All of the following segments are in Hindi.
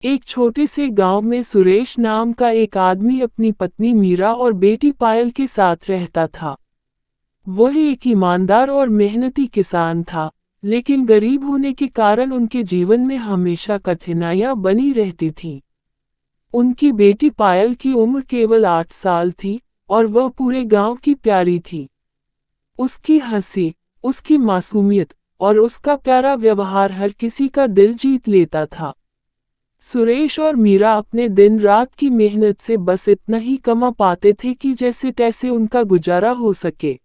एक छोटे से गांव में सुरेश नाम का एक आदमी अपनी पत्नी मीरा और बेटी पायल के साथ रहता था। वह एक ईमानदार और मेहनती किसान था, लेकिन गरीब होने के कारण उनके जीवन में हमेशा कठिनाइयां बनी रहती थीं। उनकी बेटी पायल की उम्र केवल 8 साल थी और वह पूरे गांव की प्यारी थी। उसकी हंसी, उसकी मासूमियत और उसका प्यारा व्यवहार हर किसी का दिल जीत लेता था। सुरेश और मीरा अपने दिन रात की मेहनत से बस इतना ही कमा पाते थे कि जैसे तैसे उनका गुजारा हो सके।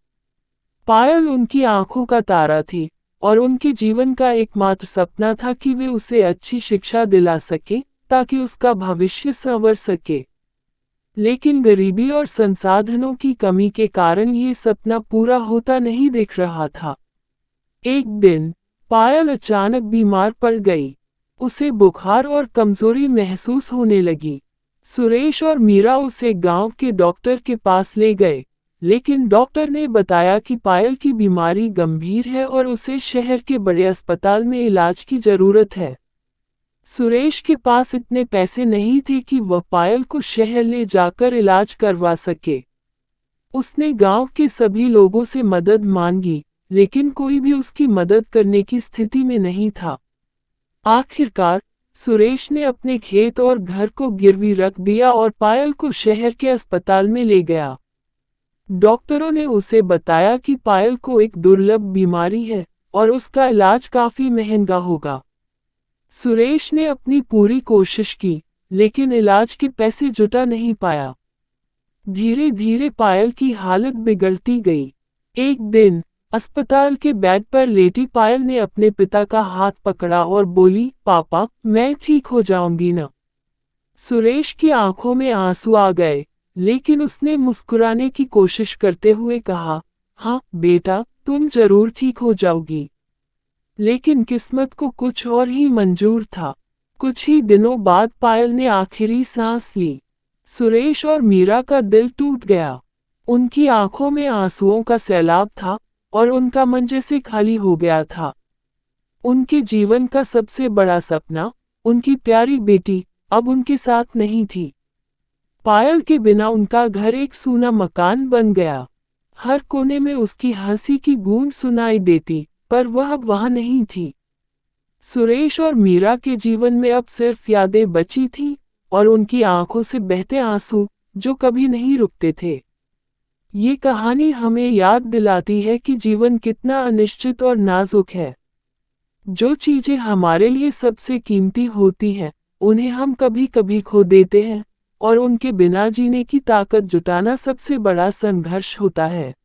पायल उनकी आंखों का तारा थी और उनके जीवन का एकमात्र सपना था कि वे उसे अच्छी शिक्षा दिला सके ताकि उसका भविष्य संवर सके। लेकिन गरीबी और संसाधनों की कमी के कारण ये सपना पूरा होता नहीं दिख रहा था। एक दिन पायल अचानक बीमार पड़ गई। उसे बुखार और कमजोरी महसूस होने लगी। सुरेश और मीरा उसे गांव के डॉक्टर के पास ले गए, लेकिन डॉक्टर ने बताया कि पायल की बीमारी गंभीर है और उसे शहर के बड़े अस्पताल में इलाज की जरूरत है। सुरेश के पास इतने पैसे नहीं थे कि वह पायल को शहर ले जाकर इलाज करवा सके। उसने गांव के सभी लोगों से मदद मांगी, लेकिन कोई भी उसकी मदद करने की स्थिति में नहीं था। आखिरकार सुरेश ने अपने खेत और घर को गिरवी रख दिया और पायल को शहर के अस्पताल में ले गया। डॉक्टरों ने उसे बताया कि पायल को एक दुर्लभ बीमारी है और उसका इलाज काफी महंगा होगा। सुरेश ने अपनी पूरी कोशिश की, लेकिन इलाज के पैसे जुटा नहीं पाया। धीरे धीरे पायल की हालत बिगड़ती गई। एक दिन अस्पताल के बेड पर लेटी पायल ने अपने पिता का हाथ पकड़ा और बोली, पापा, मैं ठीक हो जाऊंगी ना। सुरेश की आंखों में आंसू आ गए, लेकिन उसने मुस्कुराने की कोशिश करते हुए कहा, हाँ बेटा, तुम जरूर ठीक हो जाओगी। लेकिन किस्मत को कुछ और ही मंजूर था। कुछ ही दिनों बाद पायल ने आखिरी सांस ली। सुरेश और मीरा का दिल टूट गया। उनकी आंखों में आंसुओं का सैलाब था और उनका मन जैसे खाली हो गया था। उनके जीवन का सबसे बड़ा सपना, उनकी प्यारी बेटी, अब उनके साथ नहीं थी। पायल के बिना उनका घर एक सूना मकान बन गया। हर कोने में उसकी हंसी की गूंज सुनाई देती, पर वह अब वहां नहीं थी। सुरेश और मीरा के जीवन में अब सिर्फ यादें बची थीं और उनकी आंखों से बहते आंसू जो कभी नहीं रुकते थे। ये कहानी हमें याद दिलाती है कि जीवन कितना अनिश्चित और नाजुक है। जो चीजें हमारे लिए सबसे कीमती होती हैं, उन्हें हम कभी कभी खो देते हैं और उनके बिना जीने की ताकत जुटाना सबसे बड़ा संघर्ष होता है।